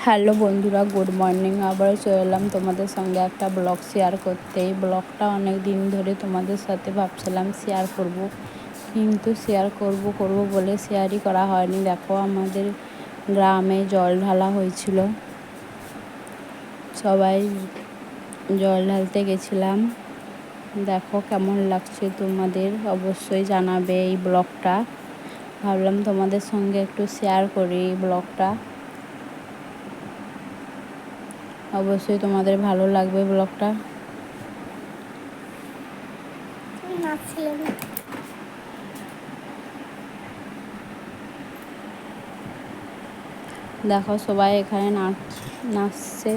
Hello বন্ধুরা, good morning. আবারও চলে এলাম তোমাদের সঙ্গে একটা ব্লগ শেয়ার করতে। এই ব্লগটা অনেক দিন ধরে তোমাদের সাথে ভাবছিলাম শেয়ার করব, কিন্তু শেয়ার করব বলে শেয়ারই করা হয়নি। দেখো, আমাদের গ্রামে জল ঢালা হয়েছিল, সবাই জল ঢালতে গেছিলাম। দেখো কেমন লাগছে তোমাদের, অবশ্যই জানাবে। এই ব্লগটা ভাবলাম তোমাদের সঙ্গে একটু শেয়ার করি। এই ব্লগটা অবশ্যই তোমাদের ভালো লাগবে। ব্লগটা দেখো, সবাই এখানে নাচছে।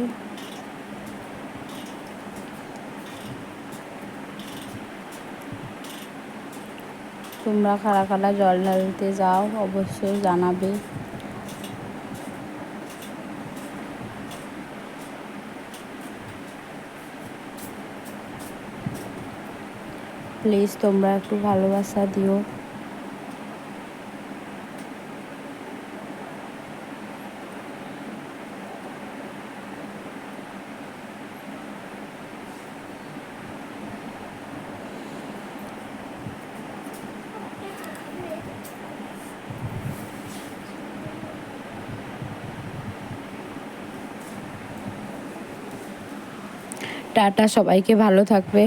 তোমরা কারা কারা জল ঢালতে যাও অবশ্যই জানাবে। প্লিজ তোমরা একটু ভালোবাসা দিও। টাটা, সবাইকে ভালো থাকবে।